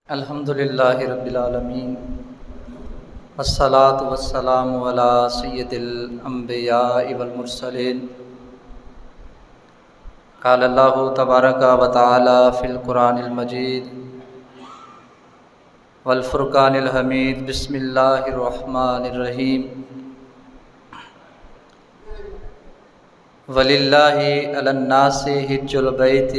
الحمدللہ رب العالمین والصلاة والسلام علی سید الانبیاء والمرسلین قال اللہ تبارک و تعالی فی القرآن المجید والفرقان الحمید بسم اللہ الرحمن الرحیم وللہ علی الناس حج البیت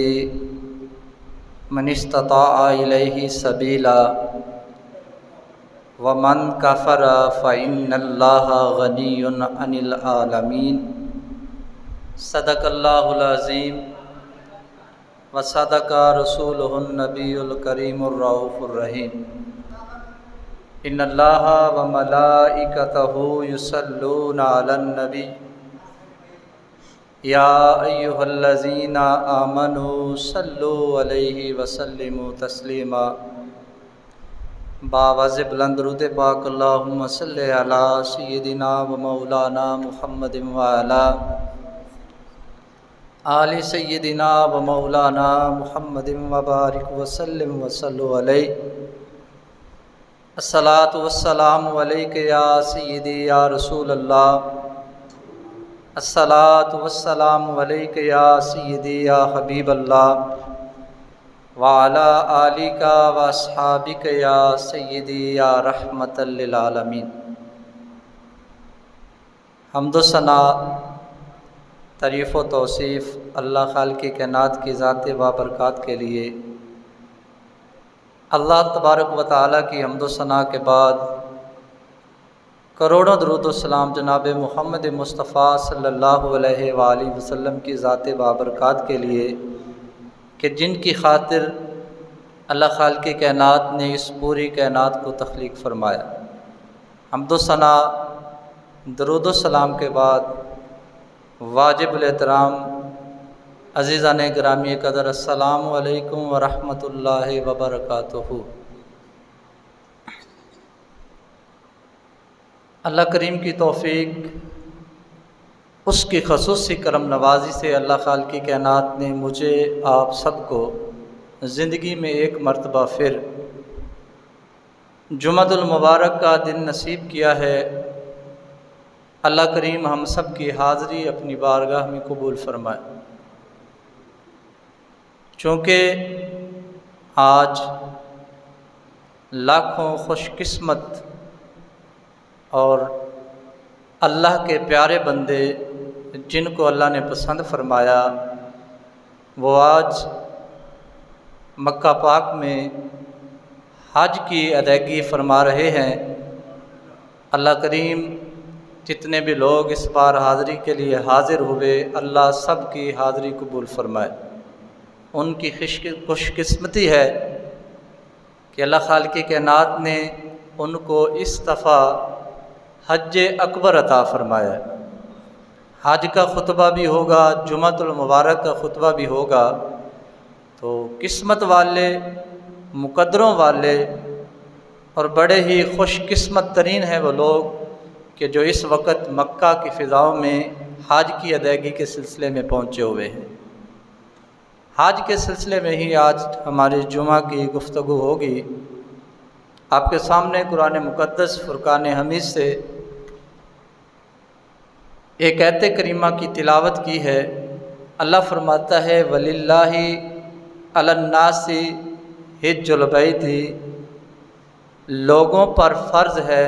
من استطاع الیہ سبیلا ومن کفر فإن اللہ غنی عن العالمین صدق اللہ العظیم وصدق رسولہ النبی الکریم الرؤوف الرحیم ان اللہ وملائکتہ یصلون علی النبی یا ایہا الذین آمنوا صلوا علیہ وسلموا تسلیما باواز بلند درود پاک اللہم صلی علی سیدنا و مولانا محمد وعلی آل سیدنا و مولانا محمد وبارک وسلم وصلوا علیہ الصلاۃ والسلام علیک یا سیدی یا رسول اللہ الصلاۃ والسلام علیک یا سیدی یا حبیب اللہ وعلی آلک و اصحابک یا سیدی یا رحمت للعالمین۔ حمد و ثنا، تعریف و توصیف اللہ خالق کائنات کی ذات بابرکات کے لیے۔ اللہ تبارک و تعالیٰ کی حمد و ثنا کے بعد کروڑوں درود و سلام جناب محمد مصطفیٰ صلی اللہ علیہ وآلہ وسلم کی ذات بابرکات کے لیے کہ جن کی خاطر اللہ خالق کائنات نے اس پوری کائنات کو تخلیق فرمایا۔ حمد و ثنا، درود و سلام کے بعد واجب الاحترام عزیزان گرامی قدر، السلام علیکم ورحمۃ اللہ وبرکاتہ۔ اللہ کریم کی توفیق، اس کی خصوصی کرم نوازی سے اللہ خالق کائنات نے مجھے آپ سب کو زندگی میں ایک مرتبہ پھر جمعۃ المبارک کا دن نصیب کیا ہے۔ اللہ کریم ہم سب کی حاضری اپنی بارگاہ میں قبول فرمائے۔ چونکہ آج لاکھوں خوش قسمت اور اللہ کے پیارے بندے جن کو اللہ نے پسند فرمایا، وہ آج مکہ پاک میں حج کی ادائیگی فرما رہے ہیں۔ اللہ کریم جتنے بھی لوگ اس بار حاضری کے لیے حاضر ہوئے، اللہ سب کی حاضری قبول فرمائے۔ ان کی خوش قسمتی ہے کہ اللہ خالق کائنات نے ان کو اس دفعہ حج اکبر عطا فرمایا ہے۔ حج کا خطبہ بھی ہوگا، جمعۃ المبارک کا خطبہ بھی ہوگا، تو قسمت والے، مقدروں والے اور بڑے ہی خوش قسمت ترین ہیں وہ لوگ کہ جو اس وقت مکہ کی فضاؤں میں حج کی ادائیگی کے سلسلے میں پہنچے ہوئے ہیں۔ حج کے سلسلے میں ہی آج ہماری جمعہ کی گفتگو ہوگی۔ آپ کے سامنے قرآن مقدس فرقان حمید سے ایک آیت کریمہ کی تلاوت کی ہے۔ اللہ فرماتا ہے وَلِلَّهِ عَلَى النَّاسِ حِجُّ الْبَيْتِ، لوگوں پر فرض ہے،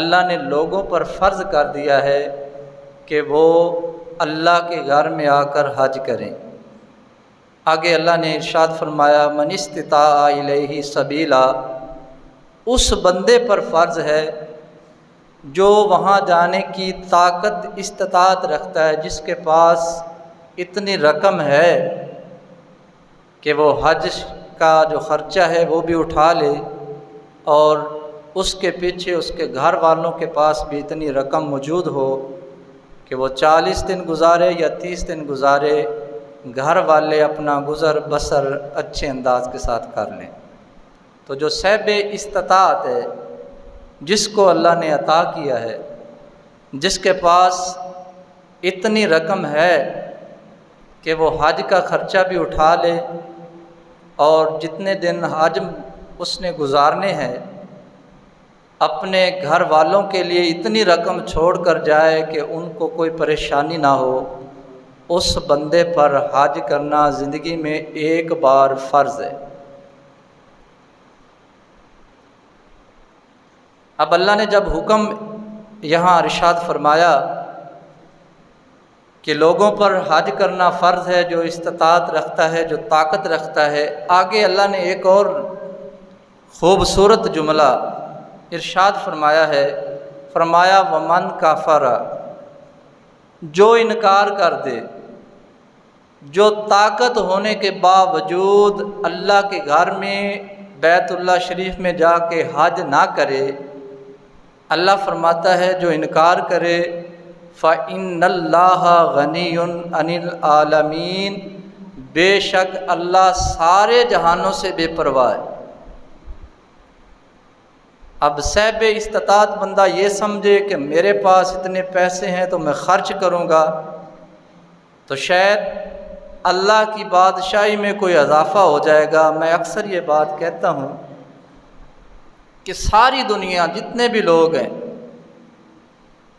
اللہ نے لوگوں پر فرض کر دیا ہے کہ وہ اللہ کے گھر میں آ کر حج کریں۔ آگے اللہ نے ارشاد فرمایا من استطاع الیہ سبیلا، اس بندے پر فرض ہے جو وہاں جانے کی طاقت استطاعت رکھتا ہے، جس کے پاس اتنی رقم ہے کہ وہ حج کا جو خرچہ ہے وہ بھی اٹھا لے، اور اس کے پیچھے اس کے گھر والوں کے پاس بھی اتنی رقم موجود ہو کہ وہ 40 دن گزارے یا 30 دن گزارے، گھر والے اپنا گزر بسر اچھے انداز کے ساتھ کر لیں۔ تو جو صاحب استطاعت ہے، جس کو اللہ نے عطا کیا ہے، جس کے پاس اتنی رقم ہے کہ وہ حج کا خرچہ بھی اٹھا لے، اور جتنے دن حج اس نے گزارنے ہیں، اپنے گھر والوں کے لیے اتنی رقم چھوڑ کر جائے کہ ان کو کوئی پریشانی نہ ہو، اس بندے پر حج کرنا زندگی میں ایک بار فرض ہے۔ اب اللہ نے جب حکم یہاں ارشاد فرمایا کہ لوگوں پر حج کرنا فرض ہے جو استطاعت رکھتا ہے، جو طاقت رکھتا ہے، آگے اللہ نے ایک اور خوبصورت جملہ ارشاد فرمایا ہے، فرمایا ومن کفر، جو انکار کر دے، جو طاقت ہونے کے باوجود اللہ کے گھر میں بیت اللہ شریف میں جا کے حج نہ کرے، اللہ فرماتا ہے جو انکار کرے فَإِنَّ اللَّهَ غَنِيٌّ عَنِ الْعَالَمِينَ، بے شک اللہ سارے جہانوں سے بے پرواہ ہے۔ اب صاحب استطاعت بندہ یہ سمجھے کہ میرے پاس اتنے پیسے ہیں تو میں خرچ کروں گا، تو شاید اللہ کی بادشاہی میں کوئی اضافہ ہو جائے گا۔ میں اکثر یہ بات کہتا ہوں کہ ساری دنیا جتنے بھی لوگ ہیں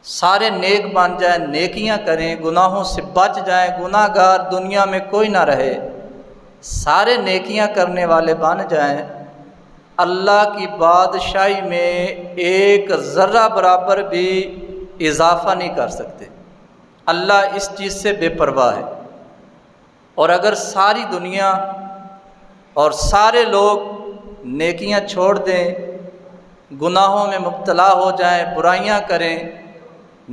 سارے نیک بن جائیں، نیکیاں کریں، گناہوں سے بچ جائیں، گناہ گار دنیا میں کوئی نہ رہے، سارے نیکیاں کرنے والے بن جائیں، اللہ کی بادشاہی میں ایک ذرہ برابر بھی اضافہ نہیں کر سکتے۔ اللہ اس چیز سے بے پرواہ ہے۔ اور اگر ساری دنیا اور سارے لوگ نیکیاں چھوڑ دیں، گناہوں میں مبتلا ہو جائیں، برائیاں کریں،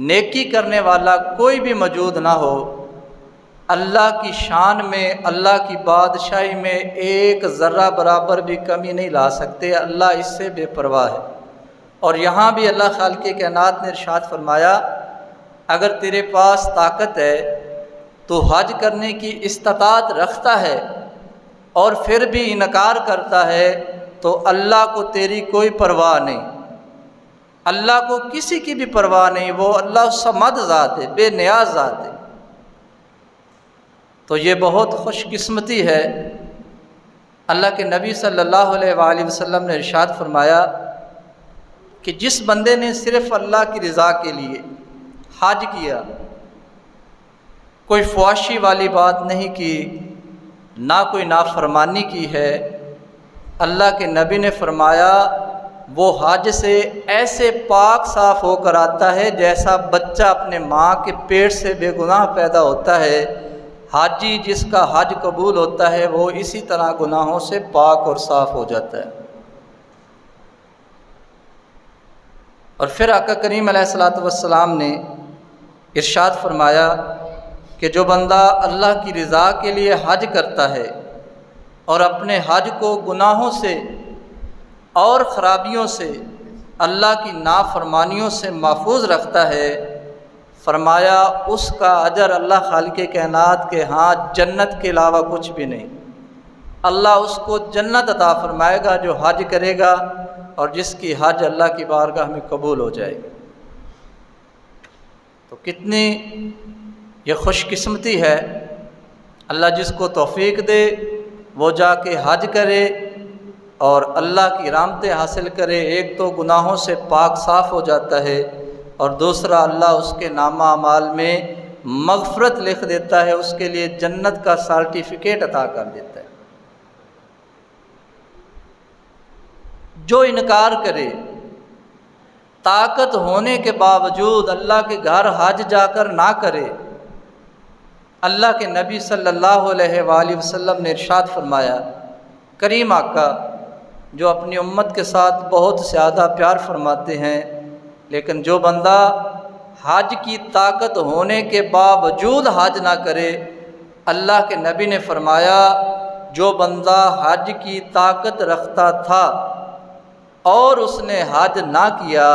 نیکی کرنے والا کوئی بھی موجود نہ ہو، اللہ کی شان میں، اللہ کی بادشاہی میں ایک ذرہ برابر بھی کمی نہیں لا سکتے۔ اللہ اس سے بے پرواہ ہے۔ اور یہاں بھی اللہ خالق کائنات نے ارشاد فرمایا اگر تیرے پاس طاقت ہے، تو حج کرنے کی استطاعت رکھتا ہے اور پھر بھی انکار کرتا ہے، تو اللہ کو تیری کوئی پرواہ نہیں، اللہ کو کسی کی بھی پرواہ نہیں، وہ اللہ صمد ذات ہے، بے نیاز ذات ہے۔ تو یہ بہت خوش قسمتی ہے۔ اللہ کے نبی صلی اللہ علیہ وآلہ وسلم نے ارشاد فرمایا کہ جس بندے نے صرف اللہ کی رضا کے لیے حج کیا، کوئی فحاشی والی بات نہیں کی، نہ کوئی نافرمانی کی ہے، اللہ کے نبی نے فرمایا وہ حج سے ایسے پاک صاف ہو کر آتا ہے جیسا بچہ اپنے ماں کے پیٹ سے بے گناہ پیدا ہوتا ہے۔ حاجی جس کا حج قبول ہوتا ہے وہ اسی طرح گناہوں سے پاک اور صاف ہو جاتا ہے۔ اور پھر آقا کریم علیہ الصلوۃ والسلام نے ارشاد فرمایا کہ جو بندہ اللہ کی رضا کے لیے حج کرتا ہے اور اپنے حج کو گناہوں سے اور خرابیوں سے، اللہ کی نافرمانیوں سے محفوظ رکھتا ہے، فرمایا اس کا اجر اللہ خالق کائنات کے ہاں جنت کے علاوہ کچھ بھی نہیں۔ اللہ اس کو جنت عطا فرمائے گا جو حج کرے گا اور جس کی حج اللہ کی بارگاہ میں قبول ہو جائے گی۔ تو کتنی یہ خوش قسمتی ہے، اللہ جس کو توفیق دے وہ جا کے حج کرے اور اللہ کی رحمتیں حاصل کرے۔ ایک تو گناہوں سے پاک صاف ہو جاتا ہے، اور دوسرا اللہ اس کے نامہ اعمال میں مغفرت لکھ دیتا ہے، اس کے لیے جنت کا سرٹیفکیٹ عطا کر دیتا ہے۔ جو انکار کرے، طاقت ہونے کے باوجود اللہ کے گھر حج جا کر نہ کرے، اللہ کے نبی صلی اللہ علیہ وآلہ وسلم نے ارشاد فرمایا، کریم آقا جو اپنی امت کے ساتھ بہت زیادہ پیار فرماتے ہیں، لیکن جو بندہ حج کی طاقت ہونے کے باوجود حج نہ کرے، اللہ کے نبی نے فرمایا جو بندہ حج کی طاقت رکھتا تھا اور اس نے حج نہ کیا،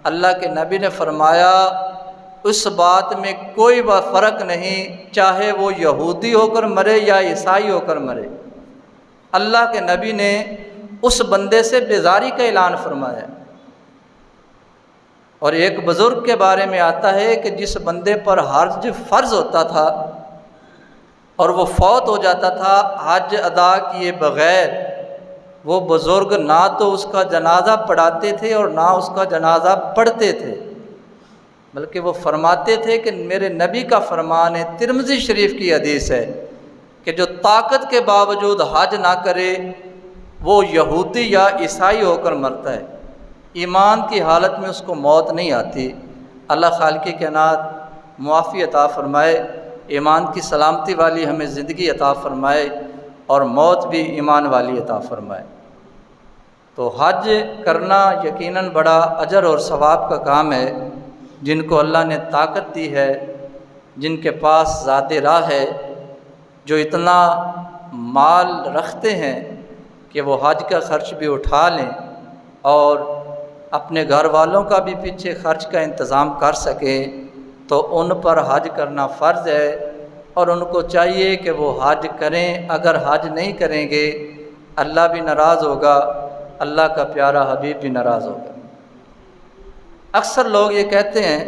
اللہ کے نبی نے فرمایا اس بات میں کوئی فرق نہیں، چاہے وہ یہودی ہو کر مرے یا عیسائی ہو کر مرے۔ اللہ کے نبی نے اس بندے سے بیزاری کا اعلان فرمایا۔ اور ایک بزرگ کے بارے میں آتا ہے کہ جس بندے پر حج فرض ہوتا تھا اور وہ فوت ہو جاتا تھا حج ادا کیے بغیر، وہ بزرگ نہ تو اس کا جنازہ پڑھاتے تھے اور نہ اس کا جنازہ پڑھتے تھے، بلکہ وہ فرماتے تھے کہ میرے نبی کا فرمان ہے، ترمذی شریف کی حدیث ہے کہ جو طاقت کے باوجود حج نہ کرے وہ یہودی یا عیسائی ہو کر مرتا ہے، ایمان کی حالت میں اس کو موت نہیں آتی۔ اللہ خالق کائنات معافی عطا فرمائے، ایمان کی سلامتی والی ہمیں زندگی عطا فرمائے اور موت بھی ایمان والی عطا فرمائے۔ تو حج کرنا یقیناً بڑا اجر اور ثواب کا کام ہے۔ جن کو اللہ نے طاقت دی ہے، جن کے پاس ذات راہ ہے، جو اتنا مال رکھتے ہیں کہ وہ حج کا خرچ بھی اٹھا لیں اور اپنے گھر والوں کا بھی پیچھے خرچ کا انتظام کر سکیں، تو ان پر حج کرنا فرض ہے اور ان کو چاہیے کہ وہ حج کریں۔ اگر حج نہیں کریں گے اللہ بھی ناراض ہوگا، اللہ کا پیارا حبیب بھی ناراض ہوگا۔ اکثر لوگ یہ کہتے ہیں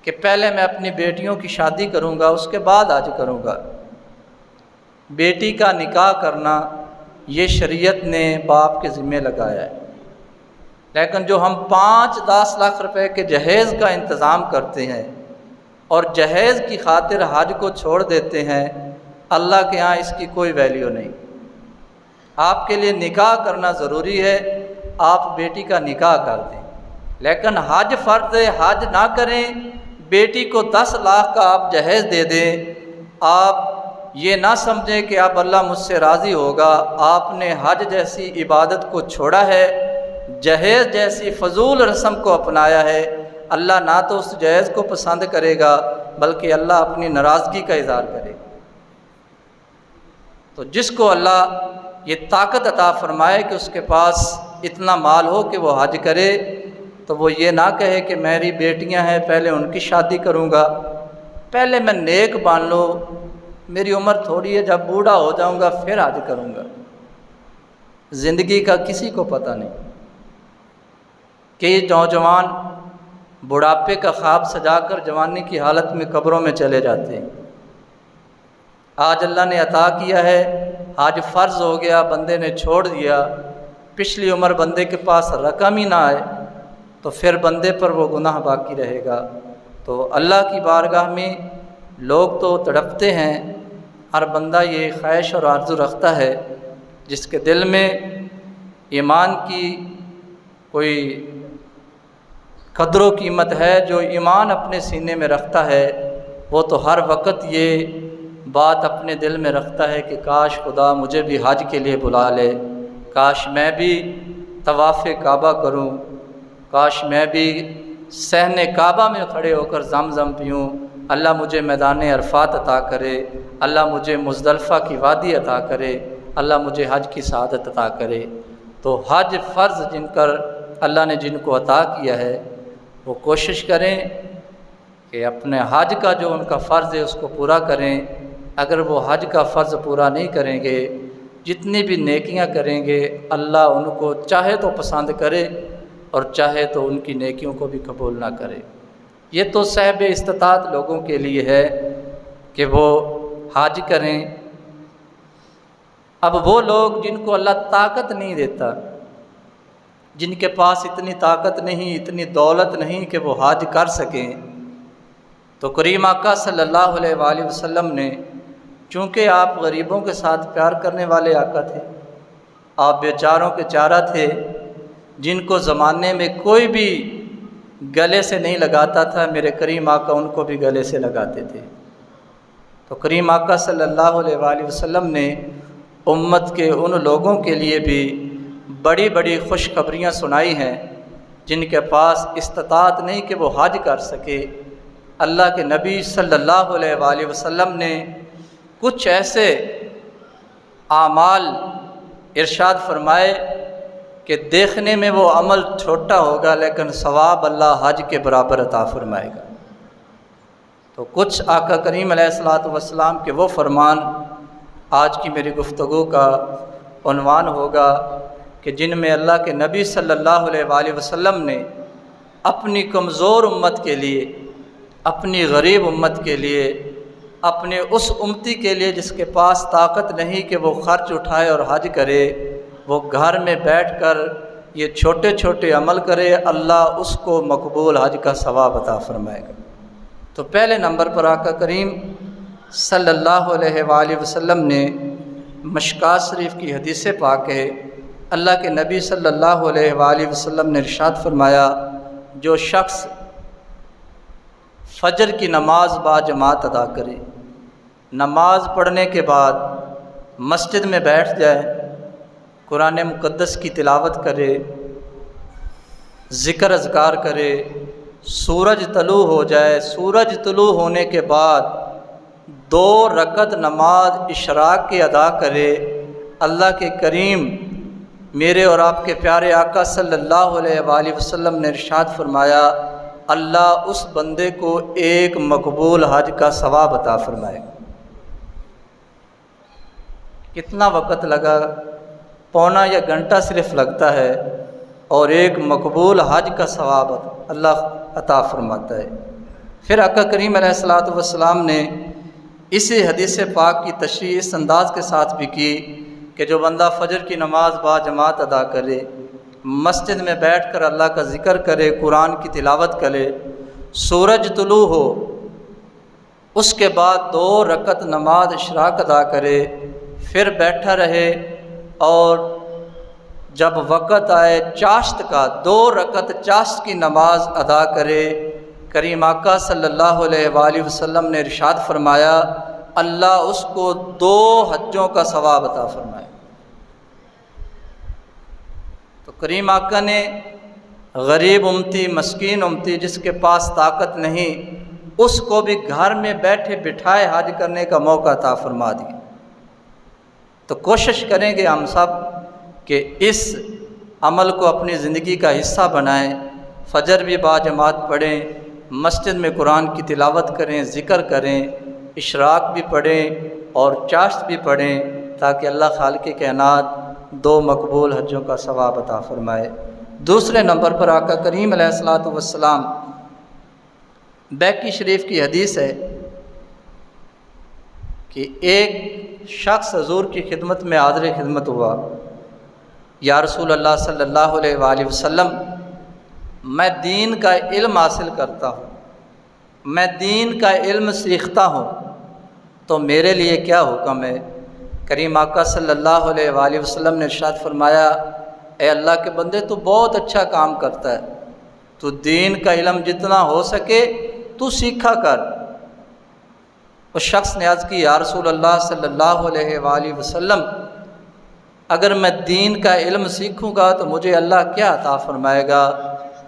کہ پہلے میں اپنی بیٹیوں کی شادی کروں گا اس کے بعد حج کروں گا۔ بیٹی کا نکاح کرنا یہ شریعت نے باپ کے ذمہ لگایا ہے، لیکن جو ہم 5-10 لاکھ روپے کے جہیز کا انتظام کرتے ہیں اور جہیز کی خاطر حج کو چھوڑ دیتے ہیں، اللہ کے ہاں اس کی کوئی ویلیو نہیں۔ آپ کے لیے نکاح کرنا ضروری ہے، آپ بیٹی کا نکاح کر دیں، لیکن حج فرض ہے، حج نہ کریں، بیٹی کو 10 لاکھ کا آپ جہیز دے دیں، آپ یہ نہ سمجھیں کہ اب اللہ مجھ سے راضی ہوگا۔ آپ نے حج جیسی عبادت کو چھوڑا ہے، جہیز جیسی فضول رسم کو اپنایا ہے۔ اللہ نہ تو اس جہیز کو پسند کرے گا بلکہ اللہ اپنی ناراضگی کا اظہار کرے گا۔ تو جس کو اللہ یہ طاقت عطا فرمائے کہ اس کے پاس اتنا مال ہو کہ وہ حج کرے، تو وہ یہ نہ کہے کہ میری بیٹیاں ہیں پہلے ان کی شادی کروں گا، پہلے میں نیک بن لوں، میری عمر تھوڑی ہے، جب بوڑھا ہو جاؤں گا پھر حج کروں گا۔ زندگی کا کسی کو پتہ نہیں کہ یہ نوجوان بڑھاپے کا خواب سجا کر جوانی کی حالت میں قبروں میں چلے جاتے ہیں۔ آج اللہ نے عطا کیا ہے، آج فرض ہو گیا، بندے نے چھوڑ دیا، پچھلی عمر بندے کے پاس رقم ہی نہ آئے تو پھر بندے پر وہ گناہ باقی رہے گا۔ تو اللہ کی بارگاہ میں لوگ تو تڑپتے ہیں، ہر بندہ یہ خواہش اور آرزو رکھتا ہے، جس کے دل میں ایمان کی کوئی قدر و قیمت ہے، جو ایمان اپنے سینے میں رکھتا ہے، وہ تو ہر وقت یہ بات اپنے دل میں رکھتا ہے کہ کاش خدا مجھے بھی حج کے لیے بلا لے، کاش میں بھی طواف کعبہ کروں، کاش میں بھی صحن کعبہ میں کھڑے ہو کر زمزم پیوں، اللہ مجھے میدان عرفات عطا کرے، اللہ مجھے مزدلفہ کی وادی عطا کرے، اللہ مجھے حج کی سعادت عطا کرے۔ تو حج فرض جن کر اللہ نے جن کو عطا کیا ہے وہ کوشش کریں کہ اپنے حج کا جو ان کا فرض ہے اس کو پورا کریں۔ اگر وہ حج کا فرض پورا نہیں کریں گے، جتنی بھی نیکیاں کریں گے، اللہ ان کو چاہے تو پسند کرے اور چاہے تو ان کی نیکیوں کو بھی قبول نہ کرے۔ یہ تو صاحب استطاعت لوگوں کے لیے ہے کہ وہ حج کریں۔ اب وہ لوگ جن کو اللہ طاقت نہیں دیتا، جن کے پاس اتنی طاقت نہیں، اتنی دولت نہیں کہ وہ حج کر سکیں، تو کریم آقا صلی اللہ علیہ وآلہ وسلم نے، چونکہ آپ غریبوں کے ساتھ پیار کرنے والے آقا تھے، آپ بیچاروں کے چارہ تھے، جن کو زمانے میں کوئی بھی گلے سے نہیں لگاتا تھا، میرے کریم آقا ان کو بھی گلے سے لگاتے تھے۔ تو کریم آقا صلی اللہ علیہ وآلہ وسلم نے امت کے ان لوگوں کے لیے بھی بڑی بڑی خوشخبریاں سنائی ہیں جن کے پاس استطاعت نہیں کہ وہ حج کر سکے۔ اللہ کے نبی صلی اللہ علیہ وآلہ وسلم نے کچھ ایسے اعمال ارشاد فرمائے کہ دیکھنے میں وہ عمل چھوٹا ہوگا لیکن ثواب اللہ حج کے برابر عطا فرمائے گا۔ تو کچھ آقا کریم علیہ الصلوۃ والسلام کے وہ فرمان آج کی میری گفتگو کا عنوان ہوگا کہ جن میں اللہ کے نبی صلی اللہ علیہ وآلہ وسلم نے اپنی کمزور امت کے لیے، اپنی غریب امت کے لیے، اپنے اس امتی کے لیے جس کے پاس طاقت نہیں کہ وہ خرچ اٹھائے اور حج کرے، وہ گھر میں بیٹھ کر یہ چھوٹے چھوٹے عمل کرے، اللہ اس کو مقبول حج کا ثواب عطا فرمائے گا۔ تو پہلے نمبر پر آقا کریم صلی اللہ علیہ وآلہ وسلم نے مشکوٰۃ شریف کی حدیث پاک ہے، اللہ کے نبی صلی اللہ علیہ وآلہ وسلم نے ارشاد فرمایا، جو شخص فجر کی نماز با جماعت ادا کرے، نماز پڑھنے کے بعد مسجد میں بیٹھ جائے، قرآن مقدس کی تلاوت کرے، ذکر اذکار کرے، سورج طلوع ہو جائے، سورج طلوع ہونے کے بعد 2 رکعت نماز اشراق کی ادا کرے، اللہ کے کریم میرے اور آپ کے پیارے آقا صلی اللہ علیہ وآلہ وسلم نے ارشاد فرمایا، اللہ اس بندے کو ایک مقبول حج کا ثواب عطا فرمائے۔ کتنا وقت لگا؟ پونا یا گھنٹہ صرف لگتا ہے اور ایک مقبول حج کا ثواب اللہ عطا فرماتا ہے۔ پھر آقا کریم علیہ الصلوۃ والسلام نے اسی حدیث پاک کی تشریح اس انداز کے ساتھ بھی کی کہ جو بندہ فجر کی نماز با جماعت ادا کرے، مسجد میں بیٹھ کر اللہ کا ذکر کرے، قرآن کی تلاوت کرے، سورج طلوع ہو، اس کے بعد 2 رکعت نماز اشراق ادا کرے، پھر بیٹھا رہے اور جب وقت آئے چاشت کا 2 رکعت چاشت کی نماز ادا کرے، کریم آقا صلی اللہ علیہ وآلہ وسلم نے ارشاد فرمایا، اللہ اس کو 2 حجوں کا ثواب عطا فرمائے۔ تو کریم آقا نے غریب امتی، مسکین امتی، جس کے پاس طاقت نہیں، اس کو بھی گھر میں بیٹھے بٹھائے حج کرنے کا موقع عطا فرما دیا۔ تو کوشش کریں گے ہم سب کہ اس عمل کو اپنی زندگی کا حصہ بنائیں، فجر بھی با جماعت پڑھیں، مسجد میں قرآن کی تلاوت کریں، ذکر کریں، اشراق بھی پڑھیں اور چاشت بھی پڑھیں، تاکہ اللہ خالق کائنات 2 مقبول حجوں کا ثواب عطا فرمائے۔ دوسرے نمبر پر آقا کریم علیہ الصلوۃ والسلام، بیکی شریف کی حدیث ہے کہ ایک شخص حضور کی خدمت میں حاضر خدمت ہوا، یا رسول اللہ صلی اللہ علیہ وآلہ وسلم، میں دین کا علم حاصل کرتا ہوں، میں دین کا علم سیکھتا ہوں، تو میرے لیے کیا حکم ہے؟ کریم آقا صلی اللہ علیہ وآلہ وسلم نے ارشاد فرمایا، اے اللہ کے بندے، تو بہت اچھا کام کرتا ہے، تو دین کا علم جتنا ہو سکے تو سیکھا کر۔ اس شخص نے عرض کی، یا رسول اللہ صلی اللہ علیہ وآلہ وسلم، اگر میں دین کا علم سیکھوں گا تو مجھے اللہ کیا عطا فرمائے گا؟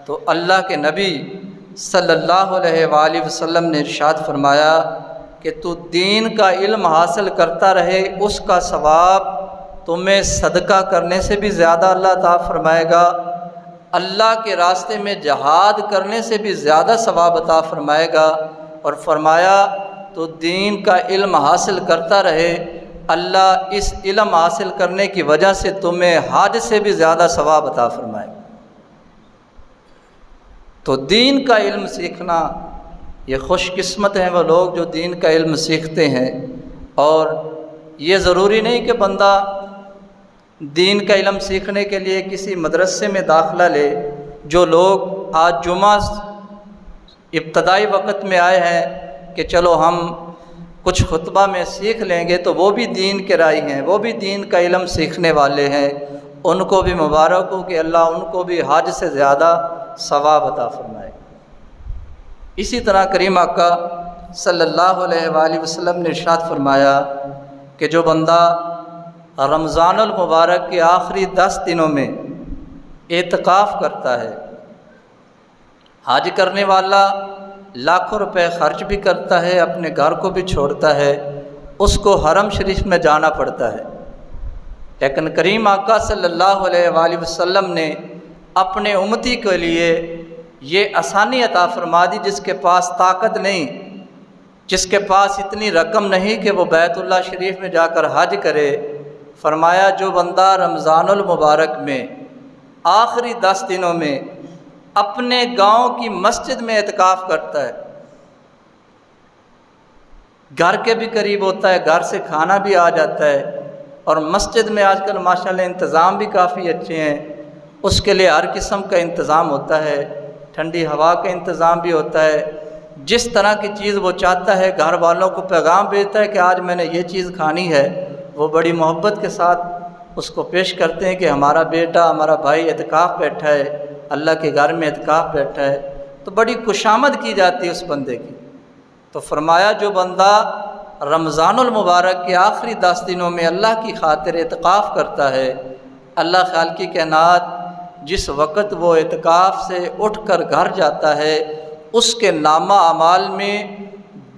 تو اللہ کے نبی صلی اللہ علیہ وآلہ وسلم نے ارشاد فرمایا کہ تو دین کا علم حاصل کرتا رہے، اس کا ثواب تمہیں صدقہ کرنے سے بھی زیادہ اللہ عطا فرمائے گا، اللہ کے راستے میں جہاد کرنے سے بھی زیادہ ثواب عطا فرمائے گا، اور فرمایا تو دین کا علم حاصل کرتا رہے، اللہ اس علم حاصل کرنے کی وجہ سے تمہیں حج سے بھی زیادہ ثواب عطا فرمائے گا۔ تو دین کا علم سیکھنا، یہ خوش قسمت ہیں وہ لوگ جو دین کا علم سیکھتے ہیں، اور یہ ضروری نہیں کہ بندہ دین کا علم سیکھنے کے لیے کسی مدرسے میں داخلہ لے۔ جو لوگ آج جمعہ ابتدائی وقت میں آئے ہیں کہ چلو ہم کچھ خطبہ میں سیکھ لیں گے، تو وہ بھی دین کے رائی ہیں، وہ بھی دین کا علم سیکھنے والے ہیں، ان کو بھی مبارک ہو کہ اللہ ان کو بھی حج سے زیادہ ثواب عطا فرمائے۔ اسی طرح کریم آقا صلی اللہ علیہ وآلہ وسلم نے ارشاد فرمایا کہ جو بندہ رمضان المبارک کے آخری 10 دنوں میں اعتکاف کرتا ہے، حج کرنے والا لاکھوں روپے خرچ بھی کرتا ہے، اپنے گھر کو بھی چھوڑتا ہے، اس کو حرم شریف میں جانا پڑتا ہے، لیکن کریم آقا صلی اللہ علیہ وآلہ وسلم نے اپنے امتی کے لیے یہ آسانی عطا فرما دی، جس کے پاس طاقت نہیں، جس کے پاس اتنی رقم نہیں کہ وہ بیت اللہ شریف میں جا کر حج کرے، فرمایا جو بندہ رمضان المبارک میں آخری 10 دنوں میں اپنے گاؤں کی مسجد میں اعتکاف کرتا ہے، گھر کے بھی قریب ہوتا ہے، گھر سے کھانا بھی آ جاتا ہے، اور مسجد میں آج کل ماشاءاللہ انتظام بھی کافی اچھے ہیں، اس کے لیے ہر قسم کا انتظام ہوتا ہے، ٹھنڈی ہوا کا انتظام بھی ہوتا ہے، جس طرح کی چیز وہ چاہتا ہے گھر والوں کو پیغام بھیجتا ہے کہ آج میں نے یہ چیز کھانی ہے، وہ بڑی محبت کے ساتھ اس کو پیش کرتے ہیں کہ ہمارا بیٹا ہمارا بھائی اعتکاف بیٹھا ہے، اللہ کے گھر میں اعتکاف بیٹھا ہے، تو بڑی خوشامد کی جاتی ہے اس بندے کی۔ تو فرمایا جو بندہ رمضان المبارک کے آخری 10 دنوں میں اللہ کی خاطر اعتکاف کرتا ہے، اللہ خالق کی کائنات جس وقت وہ اعتکاف سے اٹھ کر گھر جاتا ہے، اس کے نامہ اعمال میں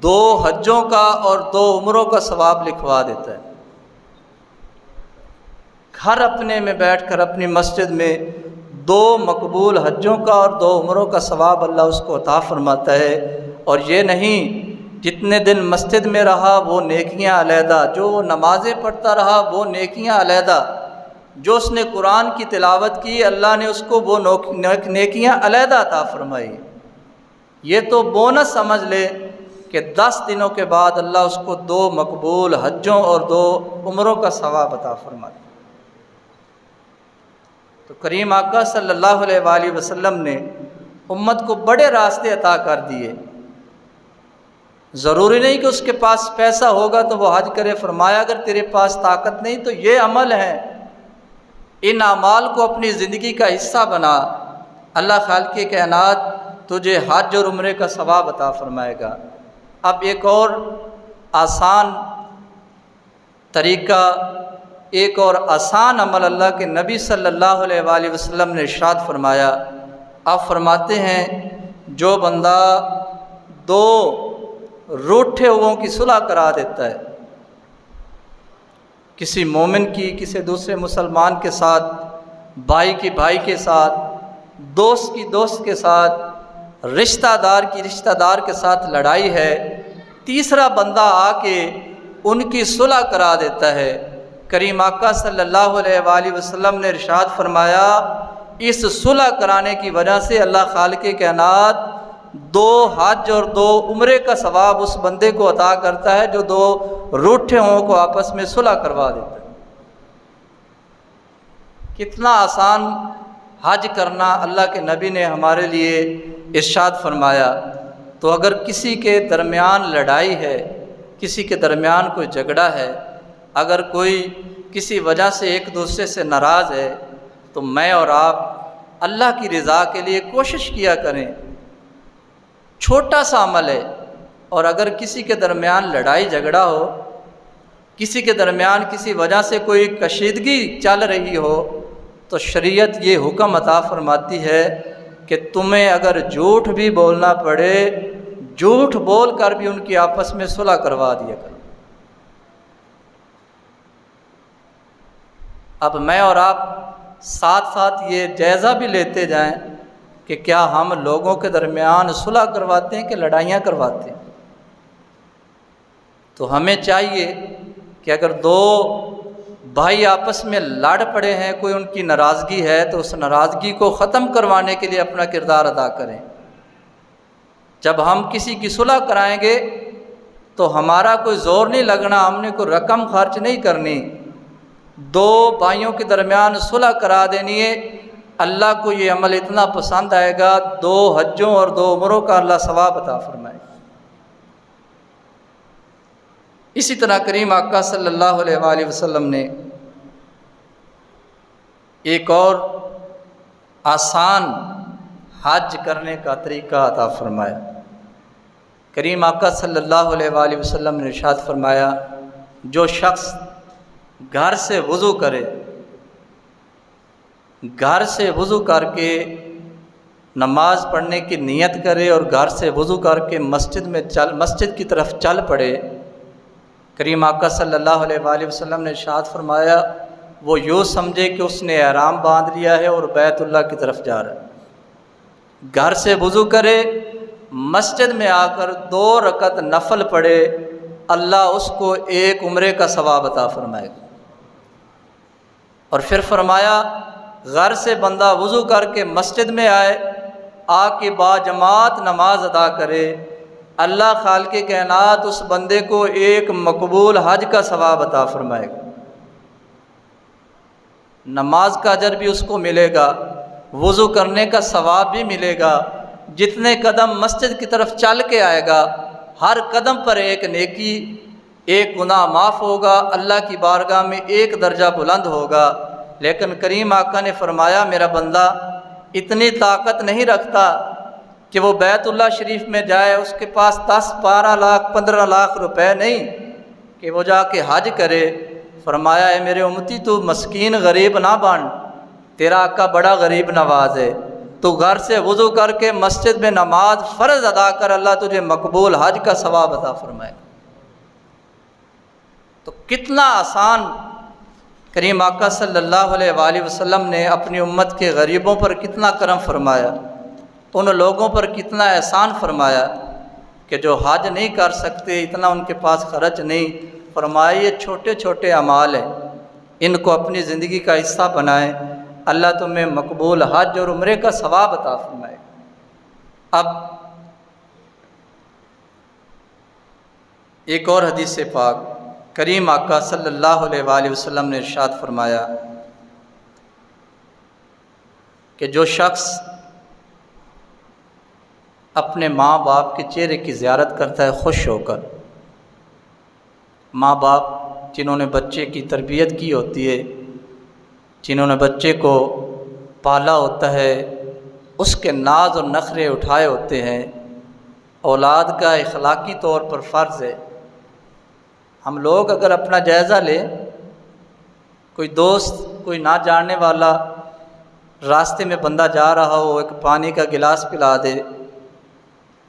2 حجوں کا اور 2 عمروں کا ثواب لکھوا دیتا ہے۔ گھر اپنے میں بیٹھ کر اپنی مسجد میں 2 مقبول حجوں کا اور 2 عمروں کا ثواب اللہ اس کو عطا فرماتا ہے۔ اور یہ نہیں جتنے دن مسجد میں رہا وہ نیکیاں علیحدہ، جو نمازیں پڑھتا رہا وہ نیکیاں علیحدہ، جو اس نے قرآن کی تلاوت کی اللہ نے اس کو وہ نیکیاں علیحدہ عطا فرمائی۔ یہ تو بونس سمجھ لے کہ 10 دنوں کے بعد اللہ اس کو 2 مقبول حجوں اور 2 عمروں کا ثواب عطا فرماتا۔ تو کریم آقا صلی اللہ علیہ وآلہ وسلم نے امت کو بڑے راستے عطا کر دیے۔ ضروری نہیں کہ اس کے پاس پیسہ ہوگا تو وہ حج کرے، فرمایا اگر تیرے پاس طاقت نہیں تو یہ عمل ہے، ان اعمال کو اپنی زندگی کا حصہ بنا، اللہ خالق کائنات تجھے حج اور عمرے کا ثواب عطا فرمائے گا۔ اب ایک اور آسان طریقہ، ایک اور آسان عمل اللہ کے نبی صلی اللہ علیہ وآلہ وسلم نے ارشاد فرمایا۔ آپ فرماتے ہیں جو بندہ 2 روٹھے ہوئوں کی صلح کرا دیتا ہے، کسی مومن کی کسی دوسرے مسلمان کے ساتھ، بھائی کی بھائی کے ساتھ، دوست کی دوست کے ساتھ، رشتہ دار کی رشتہ دار کے ساتھ لڑائی ہے، تیسرا بندہ آ کے ان کی صلح کرا دیتا ہے، کریم آقا صلی اللہ علیہ وآلہ وسلم نے ارشاد فرمایا اس صلح کرانے کی وجہ سے اللہ خالق کائنات 2 حج اور 2 عمرے کا ثواب اس بندے کو عطا کرتا ہے جو 2 روٹھے ہوں کو آپس میں صلح کروا دیتا ہے۔ کتنا آسان حج کرنا اللہ کے نبی نے ہمارے لیے ارشاد فرمایا۔ تو اگر کسی کے درمیان لڑائی ہے، کسی کے درمیان کوئی جھگڑا ہے، اگر کوئی کسی وجہ سے ایک دوسرے سے ناراض ہے تو میں اور آپ اللہ کی رضا کے لیے کوشش کیا کریں، چھوٹا سا عمل ہے۔ اور اگر کسی کے درمیان لڑائی جھگڑا ہو، کسی کے درمیان کسی وجہ سے کوئی کشیدگی چل رہی ہو، تو شریعت یہ حکم عطا فرماتی ہے کہ تمہیں اگر جھوٹ بھی بولنا پڑے، جھوٹ بول کر بھی ان کی آپس میں صلح کروا دیا کرو۔ اب میں اور آپ ساتھ ساتھ یہ جائزہ بھی لیتے جائیں کہ کیا ہم لوگوں کے درمیان صلح کرواتے ہیں کہ لڑائیاں کرواتے ہیں۔ تو ہمیں چاہیے کہ اگر 2 بھائی آپس میں لڑ پڑے ہیں، کوئی ان کی ناراضگی ہے تو اس ناراضگی کو ختم کروانے کے لیے اپنا کردار ادا کریں۔ جب ہم کسی کی صلح کرائیں گے تو ہمارا کوئی زور نہیں لگنا، ہم نے کوئی رقم خرچ نہیں کرنی، 2 بھائیوں کے درمیان صلح کرا دینی ہے۔ اللہ کو یہ عمل اتنا پسند آئے گا، 2 حجوں اور 2 عمروں کا اللہ ثواب عطا فرمائے گا۔ اسی طرح کریم آقا صلی اللہ علیہ وآلہ وسلم نے ایک اور آسان حج کرنے کا طریقہ عطا فرمایا۔ کریم آقا صلی اللہ علیہ وآلہ وسلم نے ارشاد فرمایا جو شخص گھر سے وضو کرے، گھر سے وضو کر کے نماز پڑھنے کی نیت کرے اور گھر سے وضو کر کے مسجد کی طرف چل پڑے، کریم آقا صلی اللہ علیہ وآلہ وسلم نے ارشاد فرمایا وہ یوں سمجھے کہ اس نے احرام باندھ لیا ہے اور بیت اللہ کی طرف جا رہا ہے۔ گھر سے وضو کرے، مسجد میں آ کر 2 رکعت نفل پڑھے، اللہ اس کو 1 عمرے کا ثواب عطا فرمائے گا۔ اور پھر فرمایا گھر سے بندہ وضو کر کے مسجد میں آئے، آ کے باجماعت نماز ادا کرے، اللہ خالق کائنات اس بندے کو 1 مقبول حج کا ثواب عطا فرمائے گا۔ نماز کا اجر بھی اس کو ملے گا، وضو کرنے کا ثواب بھی ملے گا، جتنے قدم مسجد کی طرف چل کے آئے گا ہر قدم پر ایک نیکی، ایک گناہ معاف ہوگا، اللہ کی بارگاہ میں ایک درجہ بلند ہوگا۔ لیکن کریم آقا نے فرمایا میرا بندہ اتنی طاقت نہیں رکھتا کہ وہ بیت اللہ شریف میں جائے، اس کے پاس 10 12 لاکھ 15 لاکھ روپے نہیں کہ وہ جا کے حج کرے۔ فرمایا اے میرے امتی تو مسکین غریب نہ بن، تیرا آقا بڑا غریب نواز ہے، تو گھر سے وضو کر کے مسجد میں نماز فرض ادا کر، اللہ تجھے مقبول حج کا ثواب عطا فرمائے۔ تو کتنا آسان کریم آقا صلی اللہ علیہ وآلہ وسلم نے اپنی امت کے غریبوں پر کتنا کرم فرمایا، ان لوگوں پر کتنا احسان فرمایا کہ جو حج نہیں کر سکتے، اتنا ان کے پاس خرچ نہیں، فرمایا یہ چھوٹے چھوٹے اعمال ہیں، ان کو اپنی زندگی کا حصہ بنائیں، اللہ تمہیں مقبول حج اور عمرے کا ثواب عطا فرمائے۔ اب ایک اور حدیث پاک کریم آقا صلی اللہ علیہ وآلہ وسلم نے ارشاد فرمایا کہ جو شخص اپنے ماں باپ کے چہرے کی زیارت کرتا ہے خوش ہو کر، ماں باپ جنہوں نے بچے کی تربیت کی ہوتی ہے، جنہوں نے بچے کو پالا ہوتا ہے، اس کے ناز اور نخرے اٹھائے ہوتے ہیں، اولاد کا اخلاقی طور پر فرض ہے۔ ہم لوگ اگر اپنا جائزہ لیں، کوئی دوست، کوئی نہ جاننے والا راستے میں بندہ جا رہا ہو، ایک پانی کا گلاس پلا دے،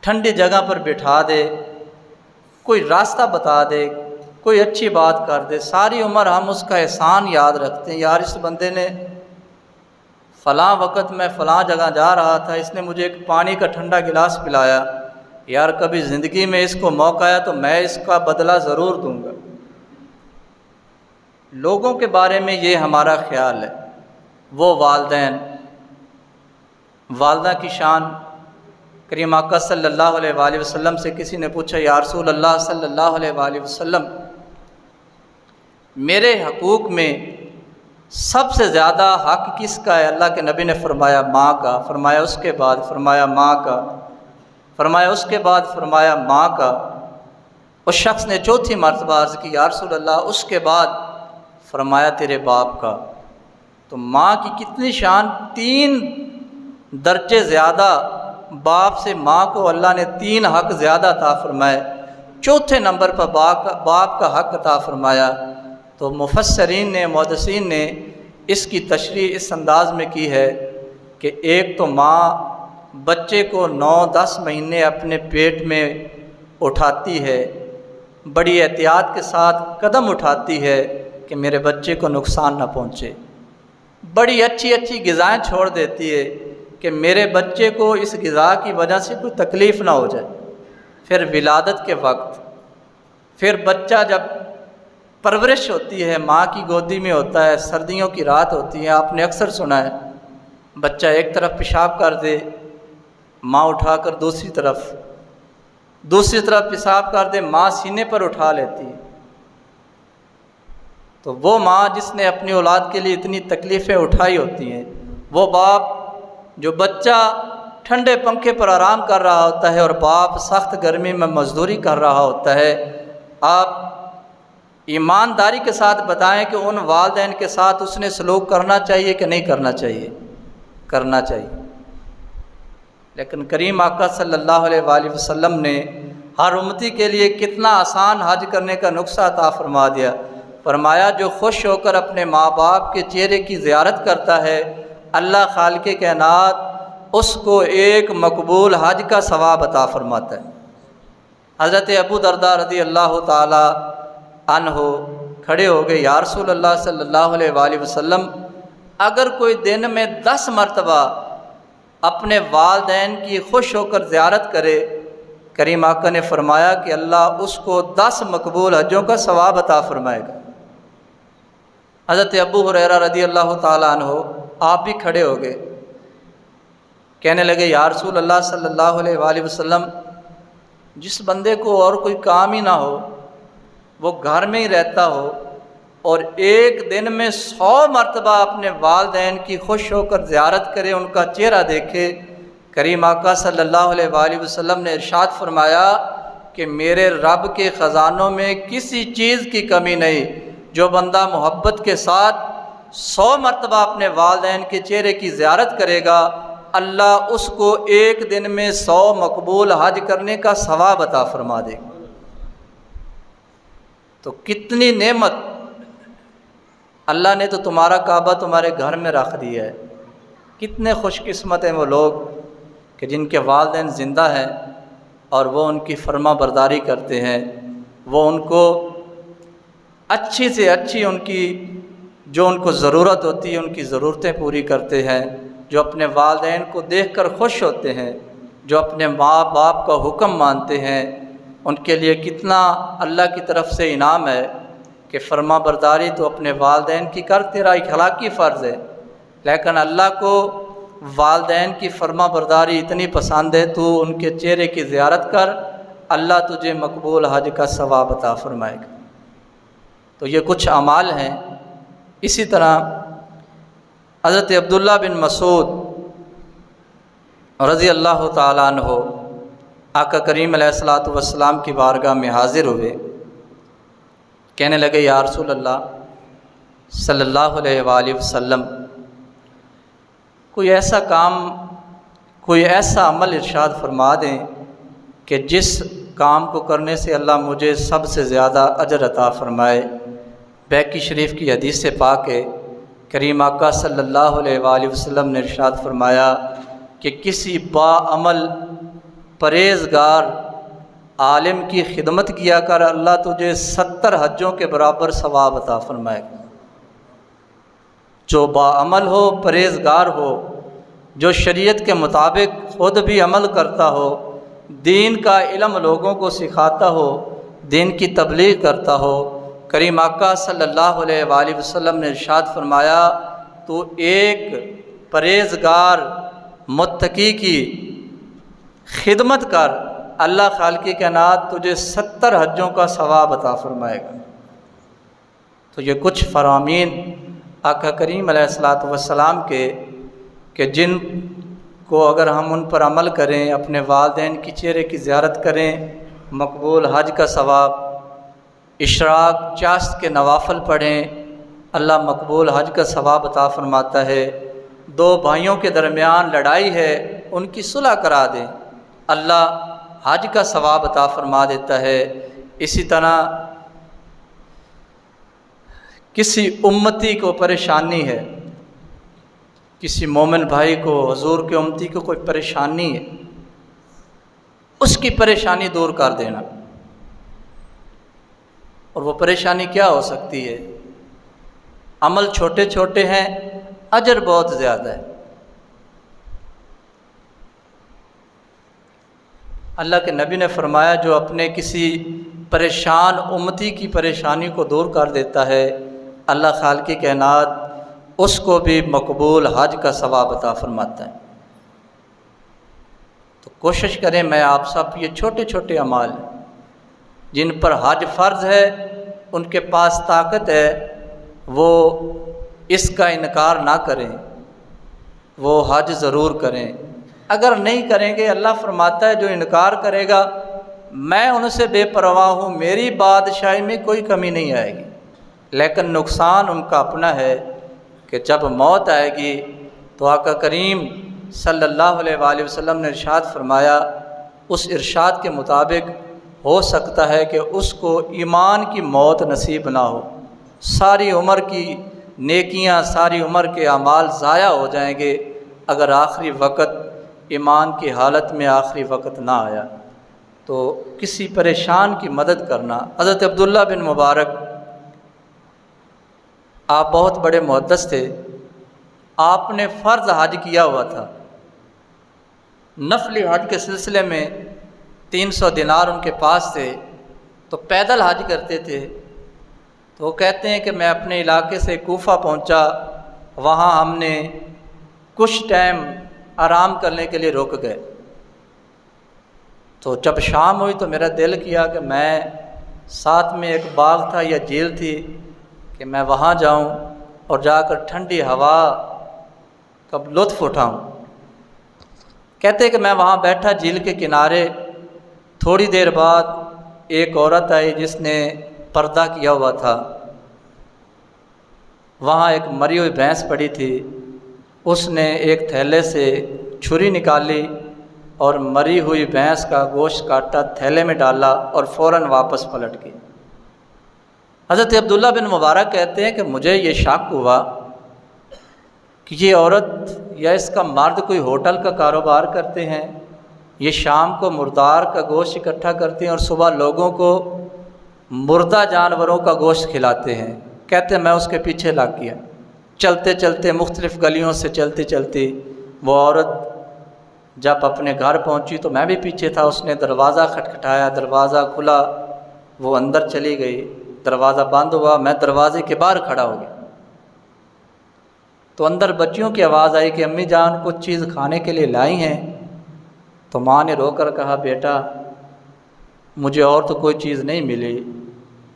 ٹھنڈی جگہ پر بٹھا دے، کوئی راستہ بتا دے، کوئی اچھی بات کر دے، ساری عمر ہم اس کا احسان یاد رکھتے ہیں، یار اس بندے نے فلاں وقت میں فلاں جگہ جا رہا تھا، اس نے مجھے ایک پانی کا ٹھنڈا گلاس پلایا، یار کبھی زندگی میں اس کو موقع آیا تو میں اس کا بدلہ ضرور دوں گا۔ لوگوں کے بارے میں یہ ہمارا خیال ہے۔ وہ والدین، والدہ کی شان، کریم آقا صلی اللہ علیہ وآلہ وسلم سے کسی نے پوچھا یا رسول اللہ صلی اللہ علیہ وآلہ وسلم، میرے حقوق میں سب سے زیادہ حق کس کا ہے؟ اللہ کے نبی نے فرمایا ماں کا، فرمایا اس کے بعد، فرمایا ماں کا، فرمایا اس کے بعد، فرمایا ماں کا۔ اس شخص نے چوتھی مرتبہ عرض کی یا رسول اللہ اس کے بعد، فرمایا تیرے باپ کا۔ تو ماں کی کتنی شان، 3 درجے زیادہ باپ سے ماں کو اللہ نے 3 حق زیادہ عطا فرمائے، چوتھے نمبر پر باپ کا حق عطا فرمایا۔ تو مفسرین نے، محدثین نے اس کی تشریح اس انداز میں کی ہے کہ ایک تو ماں بچے کو 9-10 مہینے اپنے پیٹ میں اٹھاتی ہے، بڑی احتیاط کے ساتھ قدم اٹھاتی ہے کہ میرے بچے کو نقصان نہ پہنچے، بڑی اچھی اچھی غذائیں چھوڑ دیتی ہے کہ میرے بچے کو اس غذا کی وجہ سے کوئی تکلیف نہ ہو جائے۔ پھر ولادت کے وقت، پھر بچہ جب پرورش ہوتی ہے، ماں کی گودی میں ہوتا ہے، سردیوں کی رات ہوتی ہے، آپ نے اکثر سنا ہے بچہ ایک طرف پیشاب کر دے، ماں اٹھا کر دوسری طرف پیشاب کر دے، ماں سینے پر اٹھا لیتی ہے۔ تو وہ ماں جس نے اپنی اولاد کے لیے اتنی تکلیفیں اٹھائی ہوتی ہیں، وہ باپ جو بچہ ٹھنڈے پنکھے پر آرام کر رہا ہوتا ہے اور باپ سخت گرمی میں مزدوری کر رہا ہوتا ہے، آپ ایمانداری کے ساتھ بتائیں کہ ان والدین کے ساتھ اس نے سلوک کرنا چاہیے کہ نہیں کرنا چاہیے؟ کرنا چاہیے۔ لیکن کریم آقا صلی اللہ علیہ وآلہ وسلم نے ہر امتی کے لیے کتنا آسان حج کرنے کا نسخہ عطا فرما دیا۔ فرمایا جو خوش ہو کر اپنے ماں باپ کے چہرے کی زیارت کرتا ہے، اللہ خالق کائنات اس کو ایک مقبول حج کا ثواب عطا فرماتا ہے۔ حضرت ابو درداء رضی اللہ تعالی عنہ کھڑے ہو گئے، یا رسول اللہ صلی اللہ علیہ وآلہ وسلم، اگر کوئی دن میں 10 مرتبہ اپنے والدین کی خوش ہو کر زیارت کرے، کریم آقا نے فرمایا کہ اللہ اس کو 10 مقبول حجوں کا ثواب عطا فرمائے گا۔ حضرت ابو ہریرہ رضی اللہ تعالیٰ عنہ آپ بھی کھڑے ہو گئے، کہنے لگے یا رسول اللہ صلی اللہ علیہ وآلہ وسلم، جس بندے کو اور کوئی کام ہی نہ ہو، وہ گھر میں ہی رہتا ہو اور ایک دن میں 100 مرتبہ اپنے والدین کی خوش ہو کر زیارت کرے، ان کا چہرہ دیکھے، کریم آقا صلی اللہ علیہ وآلہ وسلم نے ارشاد فرمایا کہ میرے رب کے خزانوں میں کسی چیز کی کمی نہیں۔ جو بندہ محبت کے ساتھ 100 مرتبہ اپنے والدین کے چہرے کی زیارت کرے گا، اللہ اس کو ایک دن میں 100 مقبول حج کرنے کا ثواب عطا فرما دے گا۔ تو کتنی نعمت! اللہ نے تو تمہارا کعبہ تمہارے گھر میں رکھ دیا ہے۔ کتنے خوش قسمت ہیں وہ لوگ کہ جن کے والدین زندہ ہیں اور وہ ان کی فرما برداری کرتے ہیں، وہ ان کو اچھی سے اچھی ان کی جو ان کو ضرورت ہوتی ہے ان کی ضرورتیں پوری کرتے ہیں، جو اپنے والدین کو دیکھ کر خوش ہوتے ہیں، جو اپنے ماں باپ کا حکم مانتے ہیں، ان کے لیے کتنا اللہ کی طرف سے انعام ہے کہ فرما برداری تو اپنے والدین کی کر، تیرا اخلاقی فرض ہے، لیکن اللہ کو والدین کی فرما برداری اتنی پسند ہے، تو ان کے چہرے کی زیارت کر، اللہ تجھے مقبول حج کا ثواب عطا فرمائے گا۔ تو یہ کچھ اعمال ہیں۔ اسی طرح حضرت عبداللہ بن مسعود رضی اللہ تعالیٰ عنہ آقا کریم علیہ الصلاۃ والسلام کی بارگاہ میں حاضر ہوئے، کہنے لگے یا رسول اللہ صلی اللہ علیہ وآلہ وسلم، کوئی ایسا کام، کوئی ایسا عمل ارشاد فرما دیں کہ جس کام کو کرنے سے اللہ مجھے سب سے زیادہ اجر عطا فرمائے۔ بیہقی شریف کی حدیث سے پاک ہے، کریم آقا صلی اللہ علیہ وآلہ وسلم نے ارشاد فرمایا کہ کسی با عمل پرہیزگار عالم کی خدمت کیا کر، اللہ تجھے 70 حجوں کے برابر ثواب عطا فرمائے گا۔ جو با عمل ہو، پرہیزگار ہو، جو شریعت کے مطابق خود بھی عمل کرتا ہو، دین کا علم لوگوں کو سکھاتا ہو، دین کی تبلیغ کرتا ہو، کریم آقا صلی اللہ علیہ وآلہ وسلم نے ارشاد فرمایا تو ایک پرہیزگار متقی کی خدمت کر، اللہ خالق کائنات تجھے 70 حجوں کا ثواب عطا فرمائے گا۔ تو یہ کچھ فرامین آقا کریم علیہ الصلاۃ والسلام کے کہ جن کو اگر ہم ان پر عمل کریں، اپنے والدین کی چہرے کی زیارت کریں، مقبول حج کا ثواب، اشراق چاشت کے نوافل پڑھیں، اللہ مقبول حج کا ثواب عطا فرماتا ہے۔ 2 بھائیوں کے درمیان لڑائی ہے، ان کی صلح کرا دیں، اللہ حج کا ثواب عطا فرما دیتا ہے۔ اسی طرح کسی امتی کو پریشانی ہے، کسی مومن بھائی کو، حضور کے امتی کو کوئی پریشانی ہے، اس کی پریشانی دور کر دینا۔ اور وہ پریشانی کیا ہو سکتی ہے؟ عمل چھوٹے چھوٹے ہیں، اجر بہت زیادہ ہے۔ اللہ کے نبی نے فرمایا جو اپنے کسی پریشان امتی کی پریشانی کو دور کر دیتا ہے، اللہ خالق کائنات اس کو بھی مقبول حج کا ثواب عطا فرماتا ہے۔ تو کوشش کریں، میں آپ سب یہ چھوٹے چھوٹے اعمال جن پر حج فرض ہے، ان کے پاس طاقت ہے، وہ اس کا انکار نہ کریں، وہ حج ضرور کریں۔ اگر نہیں کریں گے، اللہ فرماتا ہے جو انکار کرے گا میں ان سے بے پرواہ ہوں، میری بادشاہی میں کوئی کمی نہیں آئے گی، لیکن نقصان ان کا اپنا ہے کہ جب موت آئے گی تو آقا کریم صلی اللہ علیہ وآلہ وسلم نے ارشاد فرمایا، اس ارشاد کے مطابق ہو سکتا ہے کہ اس کو ایمان کی موت نصیب نہ ہو، ساری عمر کی نیکیاں، ساری عمر کے اعمال ضائع ہو جائیں گے اگر آخری وقت ایمان کی حالت میں آخری وقت نہ آیا۔ تو کسی پریشان کی مدد کرنا۔ حضرت عبداللہ بن مبارک آپ بہت بڑے محدث تھے، آپ نے فرض حج کیا ہوا تھا، نفلی حج کے سلسلے میں 300 دینار ان کے پاس تھے، تو پیدل حج کرتے تھے۔ تو وہ کہتے ہیں کہ میں اپنے علاقے سے کوفہ پہنچا، وہاں ہم نے کچھ ٹائم آرام کرنے کے لیے رک گئے۔ تو جب شام ہوئی تو میرا دل کیا کہ میں، ساتھ میں ایک باغ تھا یا جھیل تھی، کہ میں وہاں جاؤں اور جا کر ٹھنڈی ہوا کا لطف اٹھاؤں۔ کہتے کہ میں وہاں بیٹھا جھیل کے کنارے، تھوڑی دیر بعد ایک عورت آئی جس نے پردہ کیا ہوا تھا۔ وہاں ایک مری ہوئی بھینس پڑی تھی، اس نے ایک تھیلے سے چھری نکالی اور مری ہوئی بھینس کا گوشت کاٹا، تھیلے میں ڈالا اور فوراً واپس پلٹ گئی۔ حضرت عبداللہ بن مبارک کہتے ہیں کہ مجھے یہ شک ہوا کہ یہ عورت یا اس کا مرد کوئی ہوٹل کا کاروبار کرتے ہیں، یہ شام کو مردار کا گوشت اکٹھا کرتے ہیں اور صبح لوگوں کو مردہ جانوروں کا گوشت کھلاتے ہیں۔ کہتے ہیں میں اس کے پیچھے لگ گیا، چلتے چلتے مختلف گلیوں سے چلتی چلتی وہ عورت جب اپنے گھر پہنچی تو میں بھی پیچھے تھا۔ اس نے دروازہ کھٹکھٹایا، دروازہ کھلا، وہ اندر چلی گئی، دروازہ بند ہوا، میں دروازے کے باہر کھڑا ہو گیا تو اندر بچیوں کی آواز آئی کہ امی جان کچھ چیز کھانے کے لیے لائی ہیں۔ تو ماں نے رو کر کہا بیٹا مجھے اور تو کوئی چیز نہیں ملی،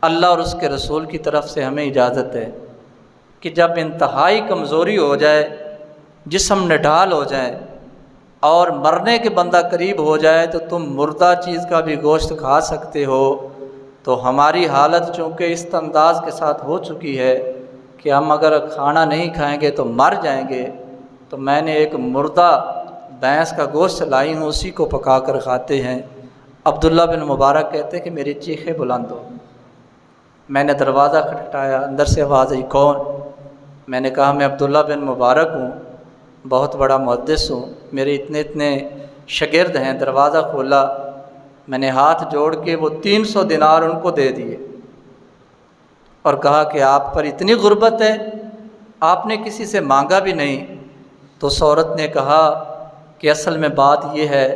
اللہ اور اس کے رسول کی طرف سے ہمیں اجازت ہے کہ جب انتہائی کمزوری ہو جائے، جسم نڈھال ہو جائے اور مرنے کے بندہ قریب ہو جائے تو تم مردہ چیز کا بھی گوشت کھا سکتے ہو۔ تو ہماری حالت چونکہ اس انداز کے ساتھ ہو چکی ہے کہ ہم اگر کھانا نہیں کھائیں گے تو مر جائیں گے، تو میں نے ایک مردہ بھینس کا گوشت لائی ہوں، اسی کو پکا کر کھاتے ہیں۔ عبداللہ بن مبارک کہتے ہیں کہ میری چیخیں بلند ہو، میں نے دروازہ کھٹکھٹایا، اندر سے آواز آئی کون؟ میں نے کہا میں عبداللہ بن مبارک ہوں، بہت بڑا محدث ہوں، میرے اتنے شاگرد ہیں۔ دروازہ کھولا، میں نے ہاتھ جوڑ کے وہ 300 دینار ان کو دے دیے اور کہا کہ آپ پر اتنی غربت ہے، آپ نے کسی سے مانگا بھی نہیں۔ تو اس عورت نے کہا کہ اصل میں بات یہ ہے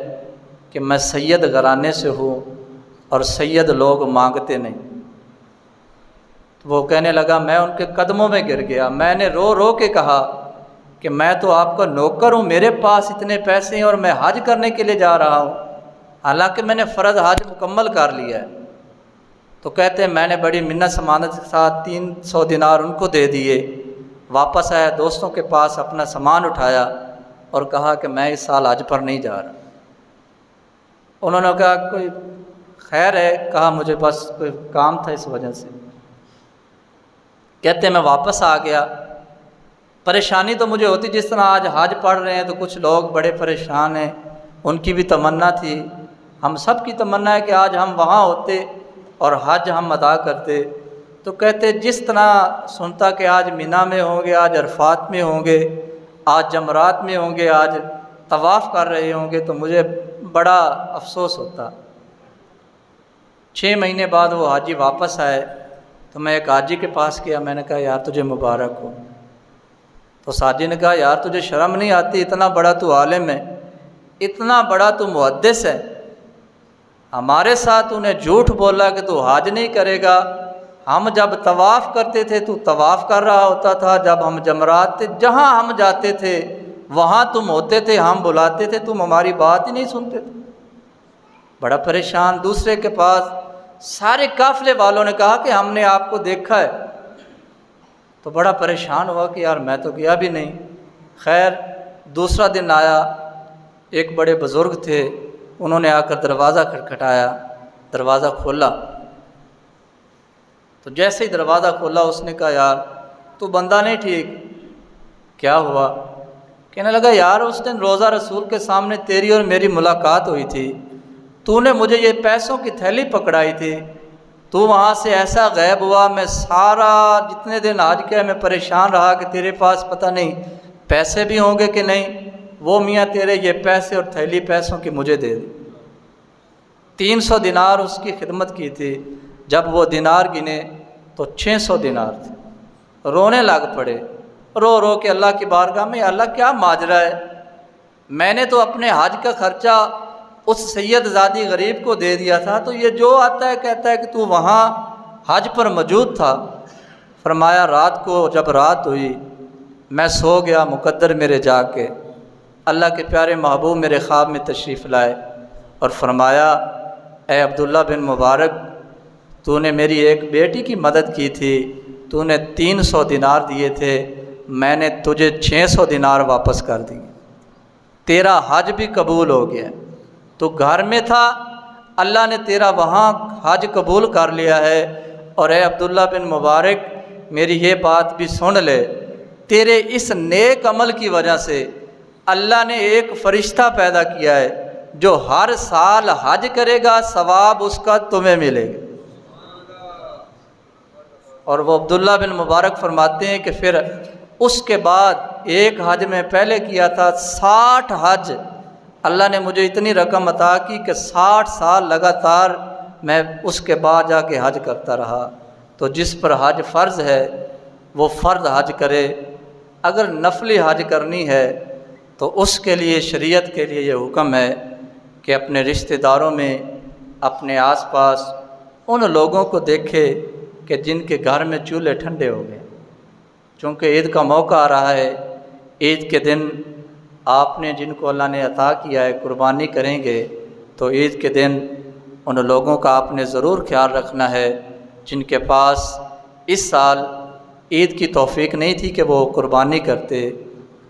کہ میں سید گھرانے سے ہوں اور سید لوگ مانگتے نہیں۔ وہ کہنے لگا میں ان کے قدموں میں گر گیا، میں نے رو رو کے کہا کہ میں تو آپ کا نوکر ہوں، میرے پاس اتنے پیسے ہیں اور میں حج کرنے کے لیے جا رہا ہوں، حالانکہ میں نے فرض حج مکمل کر لیا ہے۔ تو کہتے ہیں میں نے بڑی منت سمانت کے ساتھ 300 دینار ان کو دے دیے، واپس آیا، دوستوں کے پاس اپنا سامان اٹھایا اور کہا کہ میں اس سال حج پر نہیں جا رہا۔ انہوں نے کہا کوئی خیر ہے؟ کہا مجھے بس کوئی کام تھا اس وجہ سے۔ کہتے ہیں میں واپس آ گیا، پریشانی تو مجھے ہوتی جس طرح آج حج پڑھ رہے ہیں تو کچھ لوگ بڑے پریشان ہیں، ان کی بھی تمنا تھی، ہم سب کی تمنا ہے کہ آج ہم وہاں ہوتے اور حج ہم ادا کرتے۔ تو کہتے جس طرح سنتا کہ آج مینا میں ہوں گے، آج عرفات میں ہوں گے، آج جمرات میں ہوں گے، آج طواف کر رہے ہوں گے، تو مجھے بڑا افسوس ہوتا۔ 6 مہینے بعد وہ حاجی واپس آئے تو میں ایک حاجی کے پاس گیا، میں نے کہا یار تجھے مبارک ہو۔ تو حاجی نے کہا یار تجھے شرم نہیں آتی؟ اتنا بڑا تو عالم ہے، اتنا بڑا تو محدث ہے، ہمارے ساتھ انہیں جھوٹ بولا کہ تو حج نہیں کرے گا۔ ہم جب طواف کرتے تھے تو طواف کر رہا ہوتا تھا، جب ہم جمرات تھے جہاں ہم جاتے تھے وہاں تم ہوتے تھے، ہم بلاتے تھے، تم ہماری بات ہی نہیں سنتے تھے۔ بڑا پریشان، دوسرے کے پاس سارے قافلے والوں نے کہا کہ ہم نے آپ کو دیکھا ہے، تو بڑا پریشان ہوا کہ یار میں تو گیا بھی نہیں۔ خیر دوسرا دن آیا، ایک بڑے بزرگ تھے، انہوں نے آ کر دروازہ کھٹکھٹایا، دروازہ کھولا، تو جیسے ہی دروازہ کھولا اس نے کہا یار تو بندہ نہیں ٹھیک، کیا ہوا؟ کہنے لگا یار اس دن روزہ رسول کے سامنے تیری اور میری ملاقات ہوئی تھی، تو نے مجھے یہ پیسوں کی تھیلی پکڑائی تھی، تو وہاں سے ایسا غائب ہوا، میں سارا جتنے دن حج کیا میں پریشان رہا کہ تیرے پاس پتہ نہیں پیسے بھی ہوں گے کہ نہیں، وہ میاں تیرے یہ پیسے اور تھیلی پیسوں کی مجھے دے دے۔ 300 دینار اس کی خدمت کی تھی، جب وہ دینار گنے تو 600 دینار تھے۔ رونے لگ پڑے، رو رو کے اللہ کی بارگاہ میں، اللہ کیا ماجرا ہے، میں نے تو اپنے حج کا خرچہ اس سید زادی غریب کو دے دیا تھا، تو یہ جو آتا ہے کہتا ہے کہ تو وہاں حج پر موجود تھا۔ فرمایا رات کو جب رات ہوئی میں سو گیا، مقدر میرے جاگ کے اللہ کے پیارے محبوب میرے خواب میں تشریف لائے اور فرمایا اے عبداللہ بن مبارک، تو نے میری ایک بیٹی کی مدد کی تھی، تو نے 300 دینار دیے تھے، میں نے تجھے 600 دینار واپس کر دیے، تیرا حج بھی قبول ہو گیا۔ تو گھر میں تھا، اللہ نے تیرا وہاں حج قبول کر لیا ہے۔ اور اے عبداللہ بن مبارک، میری یہ بات بھی سن لے، تیرے اس نیک عمل کی وجہ سے اللہ نے ایک فرشتہ پیدا کیا ہے جو ہر سال حج کرے گا، ثواب اس کا تمہیں ملے گا۔ اور وہ عبداللہ بن مبارک فرماتے ہیں کہ پھر اس کے بعد ایک حج میں پہلے کیا تھا، 60 حج اللہ نے مجھے اتنی رقم عطا کی کہ 60 سال لگاتار میں اس کے بعد جا کے حج کرتا رہا۔ تو جس پر حج فرض ہے وہ فرض حج کرے، اگر نفلی حج کرنی ہے تو اس کے لیے شریعت کے لیے یہ حکم ہے کہ اپنے رشتہ داروں میں، اپنے آس پاس ان لوگوں کو دیکھے کہ جن کے گھر میں چولہے ٹھنڈے ہو گئے، چونکہ عید کا موقع آ رہا ہے۔ عید کے دن آپ نے جن کو اللہ نے عطا کیا ہے قربانی کریں گے، تو عید کے دن ان لوگوں کا آپ نے ضرور خیال رکھنا ہے جن کے پاس اس سال عید کی توفیق نہیں تھی کہ وہ قربانی کرتے،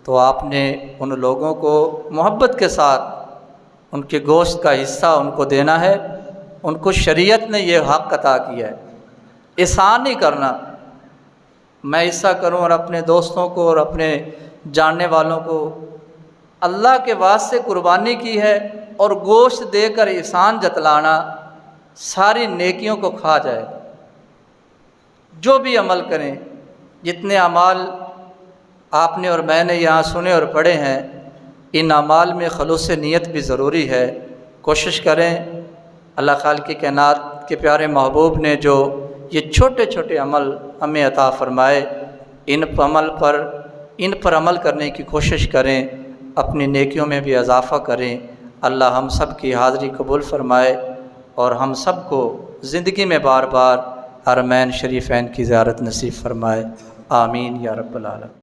تو آپ نے ان لوگوں کو محبت کے ساتھ ان کے گوشت کا حصہ ان کو دینا ہے۔ ان کو شریعت نے یہ حق عطا کیا ہے، احسان نہیں کرنا، میں ایسا کروں اور اپنے دوستوں کو اور اپنے جاننے والوں کو، اللہ کے واسطے قربانی کی ہے اور گوشت دے کر احسان جتلانا ساری نیکیوں کو کھا جائے گا۔ جو بھی عمل کریں، جتنے اعمال آپ نے اور میں نے یہاں سنے اور پڑھے ہیں، ان اعمال میں خلوص نیت بھی ضروری ہے۔ کوشش کریں اللہ خالق کائنات کے پیارے محبوب نے جو یہ چھوٹے چھوٹے عمل ہمیں عطا فرمائے، ان پر عمل کرنے کی کوشش کریں، اپنی نیکیوں میں بھی اضافہ کریں۔ اللہ ہم سب کی حاضری قبول فرمائے اور ہم سب کو زندگی میں بار بار حرمین شریفین کی زیارت نصیب فرمائے، آمین یا رب العالمین۔